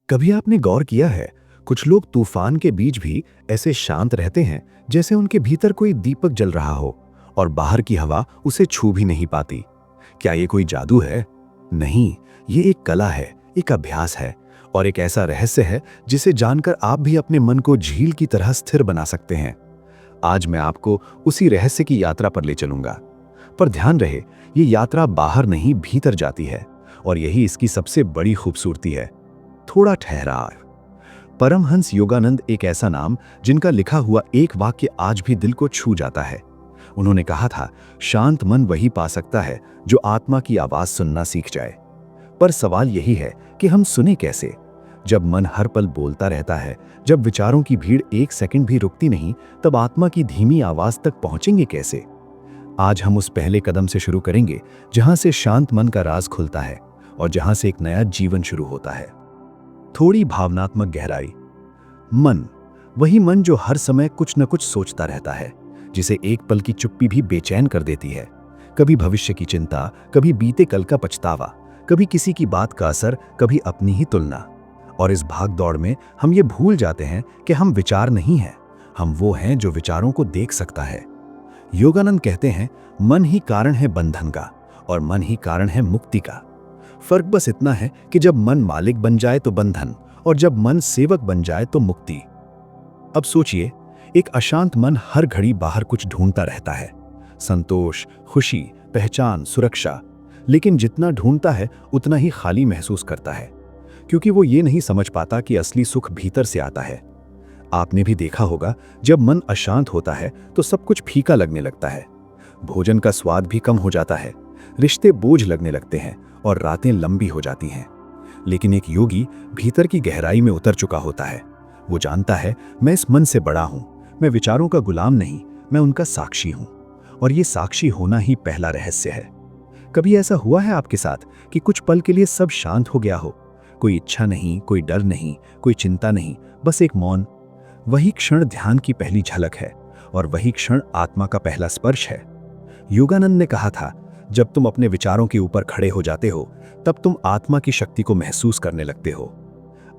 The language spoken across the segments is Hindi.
कभी आपने गौर किया है, कुछ लोग तूफान के बीच भी ऐसे शांत रहते हैं जैसे उनके भीतर कोई दीपक जल रहा हो और बाहर की हवा उसे छू भी नहीं पाती। क्या ये कोई जादू है? नहीं, ये एक कला है, एक अभ्यास है और एक ऐसा रहस्य है जिसे जानकर आप भी अपने मन को झील की तरह स्थिर बना सकते हैं। आज मैं आपको उसी रहस्य की यात्रा पर ले चलूंगा। पर ध्यान रहे, ये यात्रा बाहर नहीं भीतर जाती है और यही इसकी सबसे बड़ी खूबसूरती है। थोड़ा ठहराव। परमहंस योगानंद एक ऐसा नाम जिनका लिखा हुआ एक वाक्य आज भी दिल को छू जाता है। उन्होंने कहा था, शांत मन वही पा सकता है जो आत्मा की आवाज सुनना सीख जाए। पर सवाल यही है कि हम सुने कैसे? जब मन हर पल बोलता रहता है, जब विचारों की भीड़ एक सेकंड भी रुकती नहीं, तब आत्मा की धीमी आवाज तक पहुंचेंगे कैसे? आज हम उस पहले कदम से शुरू करेंगे जहां से शांत मन का राज खुलता है और जहां से एक नया जीवन शुरू होता है। थोड़ी भावनात्मक गहराई। मन, वही मन जो हर समय कुछ न कुछ सोचता रहता है, जिसे एक पल की चुप्पी भी बेचैन कर देती है। कभी भविष्य की चिंता, कभी बीते कल का पछतावा, कभी किसी की बात का असर, कभी अपनी ही तुलना। और इस भाग दौड़ में हम ये भूल जाते हैं कि हम विचार नहीं हैं, हम वो हैं जो विचारों को देख सकता है। योगानंद कहते हैं, मन ही कारण है बंधन का और मन ही कारण है मुक्ति का। फर्क बस इतना है कि जब मन मालिक बन जाए तो बंधन और जब मन सेवक बन जाए तो मुक्ति। अब सोचिए, एक अशांत मन हर घड़ी बाहर कुछ ढूंढता रहता है, संतोष, खुशी, पहचान, सुरक्षा। लेकिन जितना ढूंढता है उतना ही खाली महसूस करता है, क्योंकि वो ये नहीं समझ पाता कि असली सुख भीतर से आता है। आपने भी देखा होगा, जब मन अशांत होता है तो सब कुछ फीका लगने लगता है। भोजन का स्वाद भी कम हो जाता है, रिश्ते बोझ लगने लगते हैं और रातें लंबी हो जाती हैं। लेकिन एक योगी भीतर की गहराई में उतर चुका होता है। वो जानता है, मैं इस मन से बड़ा हूं, मैं विचारों का गुलाम नहीं, मैं उनका साक्षी हूं। और ये साक्षी होना ही पहला रहस्य है। कभी ऐसा हुआ है आपके साथ कि कुछ पल के लिए सब शांत हो गया हो? कोई इच्छा नहीं, कोई डर नहीं, कोई चिंता नहीं, बस एक मौन। वही क्षण ध्यान की पहली झलक है और वही क्षण आत्मा का पहला स्पर्श है। योगानंद ने कहा था, जब तुम अपने विचारों के ऊपर खड़े हो जाते हो तब तुम आत्मा की शक्ति को महसूस करने लगते हो।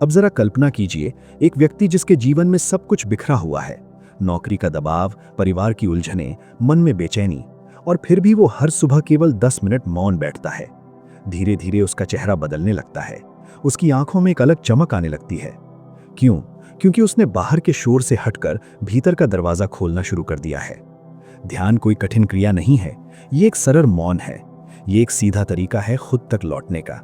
अब जरा कल्पना कीजिए, एक व्यक्ति जिसके जीवन में सब कुछ बिखरा हुआ है, नौकरी का दबाव, परिवार की उलझनें, मन में बेचैनी, और फिर भी वो हर सुबह केवल 10 मिनट मौन बैठता है। धीरे धीरे उसका चेहरा बदलने लगता है, उसकी आंखों में एक अलग चमक आने लगती है। क्यों? क्योंकि उसने बाहर के शोर से हटकर भीतर का दरवाजा खोलना शुरू कर दिया है। ध्यान कोई कठिन क्रिया नहीं है, ये एक सरल मौन है। ये एक सीधा तरीका है खुद तक लौटने का।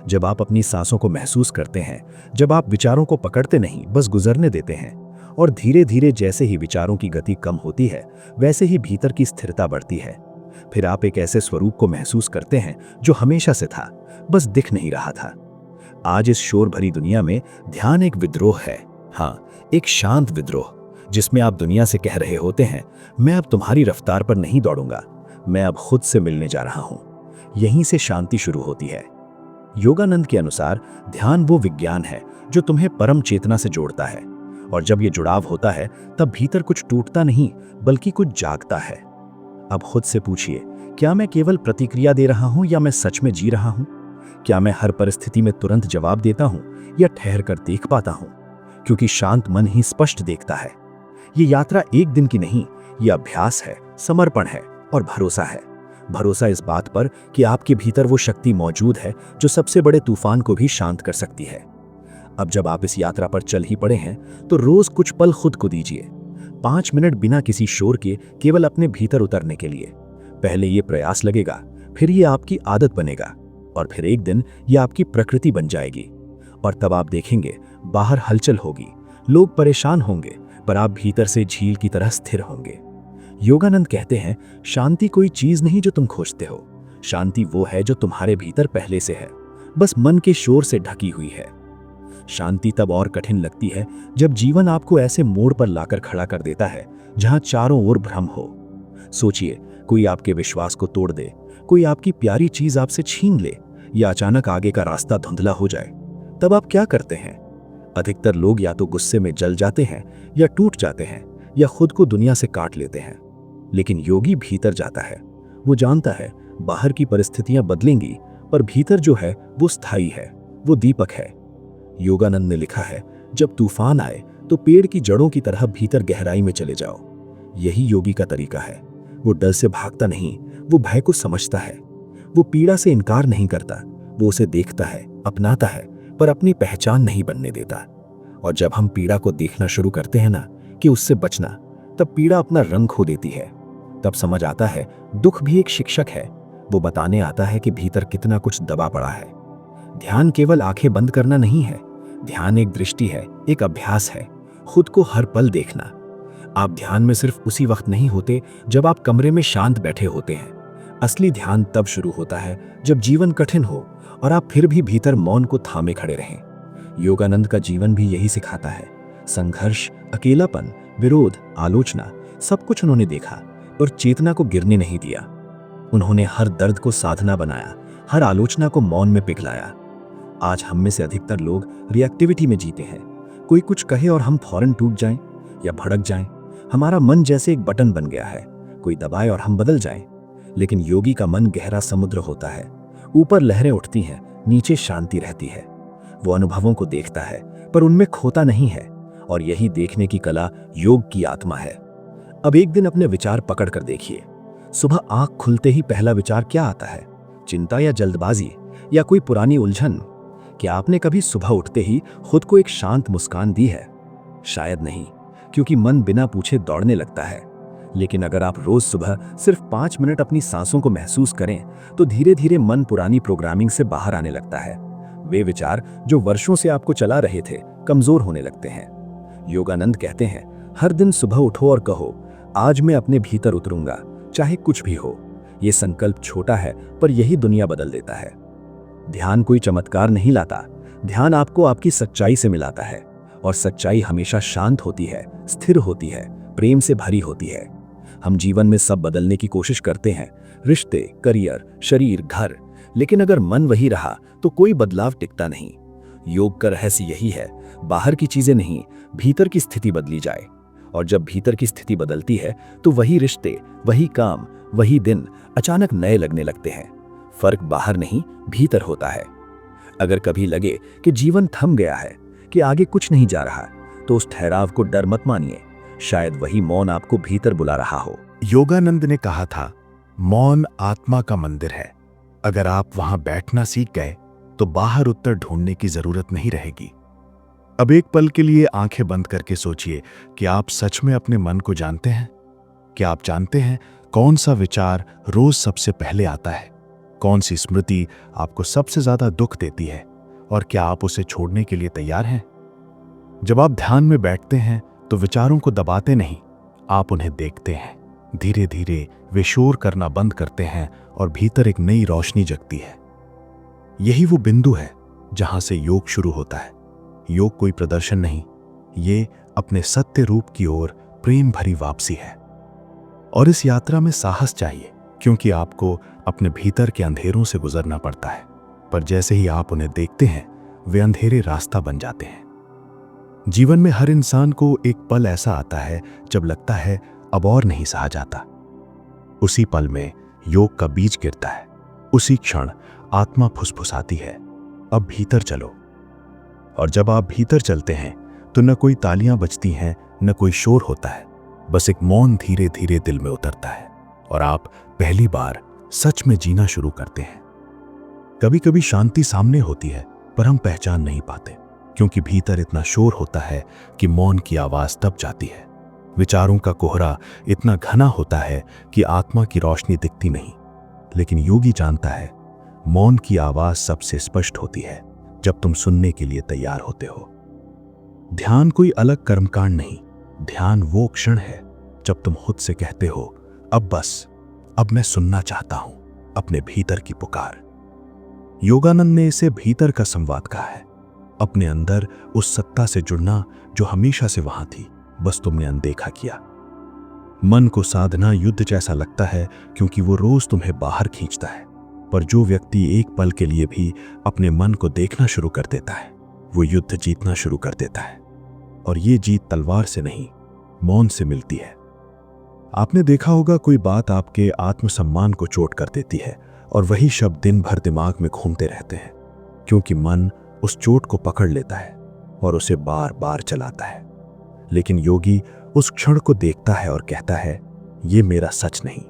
जब आप अपनी सांसों को महसूस करते हैं, जब आप विचारों को पकड़ते नहीं, बस गुजरने देते हैं, और धीरे धीरे जैसे ही विचारों की गति कम होती है, वैसे ही भीतर की स्थिरता बढ़ती है। फिर आप एक ऐसे स्वरूप को महसूस करते हैं जो हमेशा से था, बस दिख नहीं रहा था। आज इस शोर भरी दुनिया में ध्यान एक विद्रोह है। हाँ, एक शांत विद्रोह, जिसमें आप दुनिया से कह रहे होते हैं, मैं अब तुम्हारी रफ्तार पर नहीं दौड़ूंगा, मैं अब खुद से मिलने जा रहा हूं। यहीं से शांति शुरू होती है। योगानंद के अनुसार ध्यान वो विज्ञान है जो तुम्हें परम चेतना से जोड़ता है, और जब ये जुड़ाव होता है तब भीतर कुछ टूटता नहीं बल्कि कुछ जागता है। अब खुद से पूछिए, क्या मैं केवल प्रतिक्रिया दे रहा हूं या मैं सच में जी रहा हूं? क्या मैं हर परिस्थिति में तुरंत जवाब देता हूं या ठहर कर देख पाता हूं? क्योंकि शांत मन ही स्पष्ट देखता है। ये यात्रा एक दिन की नहीं, ये अभ्यास है, समर्पण है और भरोसा है। भरोसा इस बात पर कि आपके भीतर वो शक्ति मौजूद है जो सबसे बड़े तूफान को भी शांत कर सकती है। अब जब आप इस यात्रा पर चल ही पड़े हैं, तो रोज कुछ पल खुद को दीजिए, 5 मिनट बिना किसी शोर के, केवल अपने भीतर उतरने के लिए। पहले ये प्रयास लगेगा, फिर ये आपकी आदत बनेगा, और फिर एक दिन ये आपकी प्रकृति बन जाएगी। और तब आप देखेंगे, बाहर हलचल होगी, लोग परेशान होंगे, पर आप भीतर से झील की तरह स्थिर होंगे। योगानंद कहते हैं, शांति कोई चीज नहीं जो तुम खोजते हो, शांति वो है जो तुम्हारे भीतर पहले से है, बस मन के शोर से ढकी हुई है। शांति तब और कठिन लगती है जब जीवन आपको ऐसे मोड़ पर लाकर खड़ा कर देता है जहां चारों ओर भ्रम हो। सोचिए, कोई आपके विश्वास को तोड़ दे, कोई आपकी प्यारी चीज आपसे छीन ले, या अचानक आगे का रास्ता धुंधला हो जाए। तब आप क्या करते हैं? अधिकतर लोग या तो गुस्से में जल जाते हैं, या टूट जाते हैं, या खुद को दुनिया से काट लेते हैं। लेकिन योगी भीतर जाता है। वो जानता है बाहर की परिस्थितियां बदलेंगी, पर भीतर जो है वो स्थायी है, वो दीपक है। योगानंद ने लिखा है, जब तूफान आए तो पेड़ की जड़ों की तरह भीतर गहराई में चले जाओ। यही योगी का तरीका है। वो डर से भागता नहीं, वो भय को समझता है। वो पीड़ा से इनकार नहीं करता, वो उसे देखता है, अपनाता है, पर अपनी पहचान नहीं बनने देता। और जब हम पीड़ा को देखना शुरू करते हैं ना कि उससे बचना, तब पीड़ा अपना रंग खो देती है। तब समझ आता है दुख भी एक शिक्षक है। वो बताने आता है कि भीतर कितना कुछ दबा पड़ा है। ध्यान केवल आंखें बंद करना नहीं है। ध्यान एक दृष्टि है, एक अभ्यास है, खुद को हर पल देखना। आप ध्यान में सिर्फ उसी वक्त नहीं होते जब आप कमरे में शांत बैठे होते हैं। असली ध्यान तब शुरू होता है जब जीवन कठिन हो और आप फिर भी भीतर मौन को थामे खड़े रहें। योगानंद का जीवन भी यही सिखाता है। संघर्ष, अकेलापन, विरोध, आलोचना, सब कुछ उन्होंने देखा और चेतना को गिरने नहीं दिया। उन्होंने हर दर्द को साधना बनाया, हर आलोचना को मौन में पिघलाया। आज हम में से अधिकतर लोग रिएक्टिविटी में जीते हैं। कोई कुछ कहे और हम फौरन टूट जाएं या भड़क जाएं। हमारा मन जैसे एक बटन बन गया है, कोई दबाए और हम बदल जाएं। लेकिन योगी का मन गहरा समुद्र होता है। ऊपर लहरें उठती हैं, नीचे शांति रहती है। वो अनुभवों को देखता है पर उनमें खोता नहीं है, और यही देखने की कला योग की आत्मा है। अब एक दिन अपने विचार पकड़ कर देखिए। सुबह आंख खुलते ही पहला विचार क्या आता है? चिंता या जल्दबाजी या कोई पुरानी उलझन? क्या आपने कभी सुबह उठते ही खुद को एक शांत मुस्कान दी है? शायद नहीं, क्योंकि मन बिना पूछे दौड़ने लगता है। लेकिन अगर आप रोज सुबह सिर्फ 5 मिनट अपनी सांसों को महसूस करें, तो धीरे धीरे मन पुरानी प्रोग्रामिंग से बाहर आने लगता है। वे विचार जो वर्षों से आपको चला रहे थे, कमजोर होने लगते हैं। योगानंद कहते हैं, हर दिन सुबह उठो और कहो, आज मैं अपने भीतर उतरूंगा, चाहे कुछ भी हो। ये संकल्प छोटा है, पर यही दुनिया बदल देता है। ध्यान कोई चमत्कार नहीं लाता। ध्यान आपको आपकी सच्चाई से मिलाता है, और सच्चाई हमेशा शांत होती है, स्थिर होती है, प्रेम से भरी होती है। हम जीवन में सब बदलने की कोशिश करते हैं, रिश्ते, करियर, शरीर, घर, लेकिन अगर मन वही रहा तो कोई बदलाव टिकता नहीं। योग का रहस्य यही है, बाहर की चीजें नहीं, भीतर की स्थिति बदली जाए। और जब भीतर की स्थिति बदलती है तो वही रिश्ते, वही काम, वही दिन अचानक नए लगने लगते हैं। फर्क बाहर नहीं, भीतर होता है। अगर कभी लगे कि जीवन थम गया है, कि आगे कुछ नहीं जा रहा, तो उस ठहराव को डर मत मानिए। शायद वही मौन आपको भीतर बुला रहा हो। योगानंद ने कहा था, मौन आत्मा का मंदिर है। अगर आप वहां बैठना सीख गए तो बाहर उत्तर ढूंढने की जरूरत नहीं रहेगी। अब एक पल के लिए आंखें बंद करके सोचिए कि आप सच में अपने मन को जानते हैं। क्या आप जानते हैं कौन सा विचार रोज सबसे पहले आता है? कौन सी स्मृति आपको सबसे ज्यादा दुख देती है? और क्या आप उसे छोड़ने के लिए तैयार हैं? जब आप ध्यान में बैठते हैं तो विचारों को दबाते नहीं, आप उन्हें देखते हैं। धीरे धीरे वे शोर करना बंद करते हैं और भीतर एक नई रोशनी जगती है। यही वो बिंदु है जहां से योग शुरू होता है। योग कोई प्रदर्शन नहीं, ये अपने सत्य रूप की ओर प्रेम भरी वापसी है। और इस यात्रा में साहस चाहिए, क्योंकि आपको अपने भीतर के अंधेरों से गुजरना पड़ता है। पर जैसे ही आप उन्हें देखते हैं, वे अंधेरे रास्ता बन जाते हैं। जीवन में हर इंसान को एक पल ऐसा आता है जब लगता है अब और नहीं सहा जाता। उसी पल में योग का बीज गिरता है। उसी क्षण आत्मा फुसफुसाती है, अब भीतर चलो। और जब आप भीतर चलते हैं तो न कोई तालियां बजती हैं, न कोई शोर होता है। बस एक मौन धीरे धीरे दिल में उतरता है और आप पहली बार सच में जीना शुरू करते हैं। कभी कभी शांति सामने होती है, पर हम पहचान नहीं पाते, क्योंकि भीतर इतना शोर होता है कि मौन की आवाज दब जाती है। विचारों का कोहरा इतना घना होता है कि आत्मा की रोशनी दिखती नहीं। लेकिन योगी जानता है, मौन की आवाज सबसे स्पष्ट होती है जब तुम सुनने के लिए तैयार होते हो। ध्यान कोई अलग कर्मकांड नहीं, ध्यान वो क्षण है जब तुम खुद से कहते हो, अब बस, अब मैं सुनना चाहता हूं अपने भीतर की पुकार। योगानंद ने इसे भीतर का संवाद कहा है, अपने अंदर उस सत्ता से जुड़ना जो हमेशा से वहां थी, बस तुमने अनदेखा किया। मन को साधना युद्ध जैसा लगता है, क्योंकि वो रोज तुम्हें बाहर खींचता है। पर जो व्यक्ति एक पल के लिए भी अपने मन को देखना शुरू कर देता है, वो युद्ध जीतना शुरू कर देता है। और ये जीत तलवार से नहीं, मौन से मिलती है। आपने देखा होगा, कोई बात आपके आत्मसम्मान को चोट कर देती है और वही शब्द दिन भर दिमाग में घूमते रहते हैं, क्योंकि मन उस चोट को पकड़ लेता है और उसे बार बार चलाता है। लेकिन योगी उस क्षण को देखता है और कहता है, ये मेरा सच नहीं।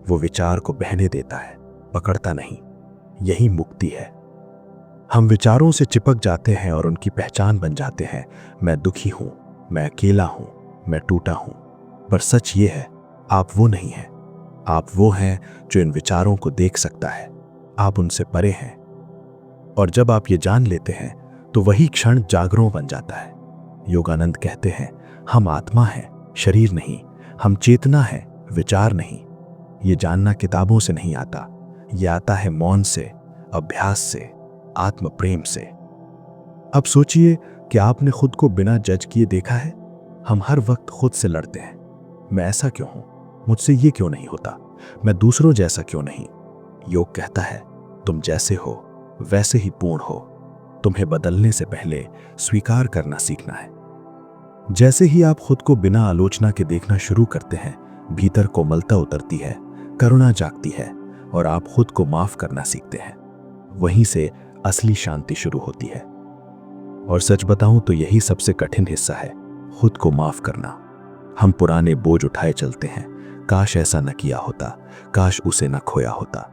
वो विचार को बहने देता है, पकड़ता नहीं। यही मुक्ति है। हम विचारों से चिपक जाते हैं और उनकी पहचान बन जाते हैं। मैं दुखी हूं, मैं अकेला हूं, मैं टूटा हूं। पर सच ये है, आप वो नहीं हैं। आप वो हैं जो इन विचारों को देख सकता है। आप उनसे परे हैं। और जब आप ये जान लेते हैं तो वही क्षण जागरण बन जाता है। योगानंद कहते हैं, हम आत्मा हैं, शरीर नहीं। हम चेतना है, विचार नहीं। ये जानना किताबों से नहीं आता। ये आता है मौन से, अभ्यास से, आत्म प्रेम से। अब सोचिए कि आपने खुद को बिना जज किए देखा है। हम हर वक्त खुद से लड़ते हैं। मैं ऐसा क्यों हूं? मुझसे ये क्यों नहीं होता? मैं दूसरों जैसा क्यों नहीं? योग कहता है, तुम जैसे हो वैसे ही पूर्ण हो। तुम्हें बदलने से पहले स्वीकार करना सीखना है। जैसे ही आप खुद को बिना आलोचना के देखना शुरू करते हैं, भीतर कोमलता उतरती है, करुणा जागती है और आप खुद को माफ करना सीखते हैं। वहीं से असली शांति शुरू होती है। और सच बताऊं तो यही सबसे कठिन हिस्सा है, खुद को माफ करना। हम पुराने बोझ उठाए चलते हैं, काश ऐसा न किया होता, काश उसे न खोया होता।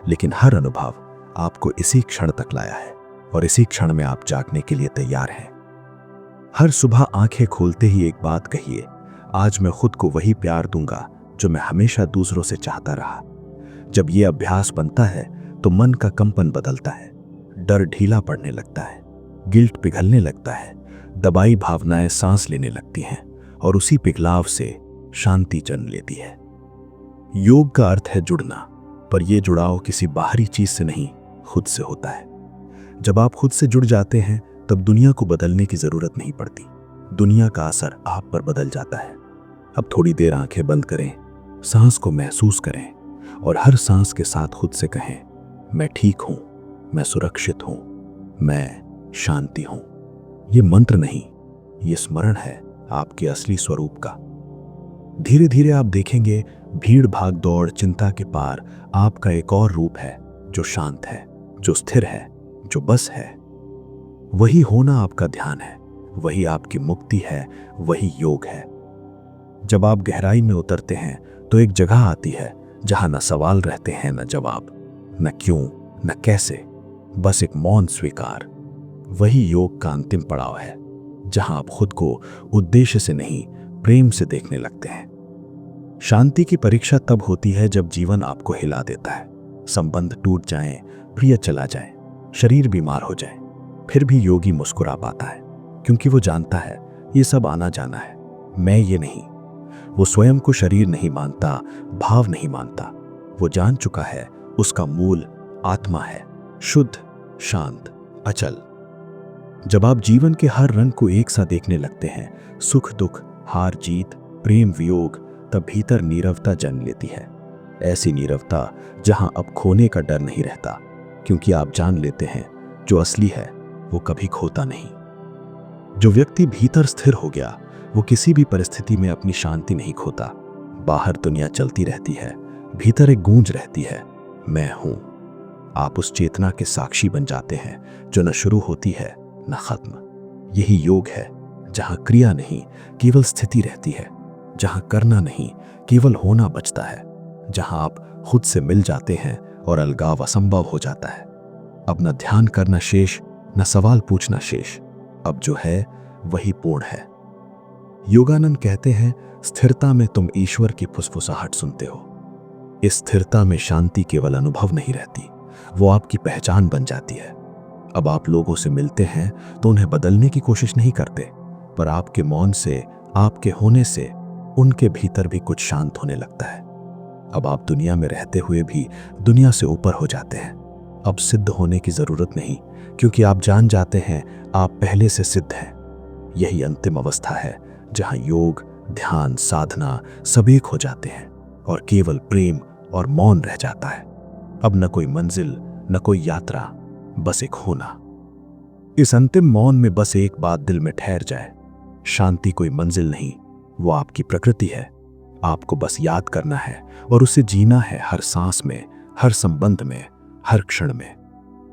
लेकिन हर अनुभव आपको इसी क्षण तक लाया है और इसी क्षण में आप जागने के लिए तैयार हैं। हर सुबह आंखें खोलते ही एक बात कहिए, आज मैं खुद को वही प्यार दूंगा जो मैं हमेशा दूसरों से चाहता रहा। जब ये अभ्यास बनता है तो मन का कंपन बदलता है, डर ढीला पड़ने लगता है, गिल्ट पिघलने लगता है, दबाई भावनाएं सांस लेने लगती हैं और उसी पिघलाव से शांति जन्म लेती है। योग का अर्थ है जुड़ना, पर यह जुड़ाव किसी बाहरी चीज से नहीं, खुद से होता है। जब आप खुद से जुड़ जाते हैं तब दुनिया को बदलने की जरूरत नहीं पड़ती। दुनिया का असर आप पर बदल जाता है। अब थोड़ी देर आंखें बंद करें, सांस को महसूस करें और हर सांस के साथ खुद से कहें, मैं ठीक हूं, मैं सुरक्षित हूं, मैं शांति हूं। ये मंत्र नहीं, ये स्मरण है आपके असली स्वरूप का। धीरे धीरे आप देखेंगे, भीड़ भाग दौड़ चिंता के पार आपका एक और रूप है जो शांत है, जो स्थिर है, जो बस है। वही होना आपका ध्यान है, वही आपकी मुक्ति है, वही योग है। जब आप गहराई में उतरते हैं तो एक जगह आती है जहां न सवाल रहते हैं, न जवाब, न क्यों, न कैसे, बस एक मौन स्वीकार। वही योग का अंतिम पड़ाव है, जहां आप खुद को उद्देश्य से नहीं, प्रेम से देखने लगते हैं। शांति की परीक्षा तब होती है जब जीवन आपको हिला देता है, संबंध टूट जाएं, प्रिय चला जाए, शरीर बीमार हो जाए। फिर भी योगी मुस्कुरा पाता है, क्योंकि वो जानता है ये सब आना जाना है, मैं ये नहीं। वो स्वयं को शरीर नहीं मानता, भाव नहीं मानता। वो जान चुका है उसका मूल आत्मा है, शुद्ध, शांत, अचल। जब आप जीवन के हर रंग को एक सा देखने लगते हैं, सुख दुख, हार जीत, प्रेम वियोग, तब भीतर नीरवता जन्म लेती है। ऐसी नीरवता जहां अब खोने का डर नहीं रहता, क्योंकि आप जान लेते हैं जो असली है वो कभी खोता नहीं। जो व्यक्ति भीतर स्थिर हो गया वो किसी भी परिस्थिति में अपनी शांति नहीं खोता। बाहर दुनिया चलती रहती है, भीतर एक गूंज रहती है, मैं हूं। आप उस चेतना के साक्षी बन जाते हैं जो न शुरू होती है न खत्म। यही योग है, जहां क्रिया नहीं केवल स्थिति रहती है, जहां करना नहीं केवल होना बचता है, जहां आप खुद से मिल जाते हैं और अलगाव असंभव हो जाता है। अब न ध्यान करना शेष, न सवाल पूछना शेष। अब जो है वही पूर्ण है। योगानंद कहते हैं, स्थिरता में तुम ईश्वर की फुसफुसाहट सुनते हो। इस स्थिरता में शांति केवल अनुभव नहीं रहती, वो आपकी पहचान बन जाती है। अब आप लोगों से मिलते हैं तो उन्हें बदलने की कोशिश नहीं करते, पर आपके मौन से, आपके होने से उनके भीतर भी कुछ शांत होने लगता है। अब आप दुनिया में रहते हुए भी दुनिया से ऊपर हो जाते हैं। अब सिद्ध होने की जरूरत नहीं, क्योंकि आप जान जाते हैं आप पहले से सिद्ध हैं। यही अंतिम अवस्था है जहां योग, ध्यान, साधना सब एक हो जाते हैं और केवल प्रेम और मौन रह जाता है। अब न कोई मंजिल, न कोई यात्रा, बस एक होना। इस अंतिम मौन में बस एक बात दिल में ठहर जाए, शांति कोई मंजिल नहीं, वो आपकी प्रकृति है। आपको बस याद करना है और उसे जीना है, हर सांस में, हर संबंध में, हर क्षण में।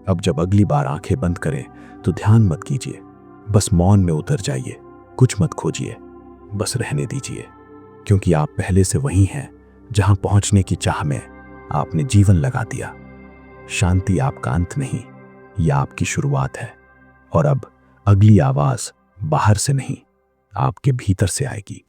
अब जब अगली बार आंखें बंद करें तो ध्यान मत कीजिए, बस मौन में उतर जाइए। कुछ मत खोजिए, बस रहने दीजिए, क्योंकि आप पहले से वहीं हैं जहां पहुंचने की चाह में आपने जीवन लगा दिया। शांति आपका अंत नहीं, यह आपकी शुरुआत है। और अब अगली आवाज बाहर से नहीं, आपके भीतर से आएगी।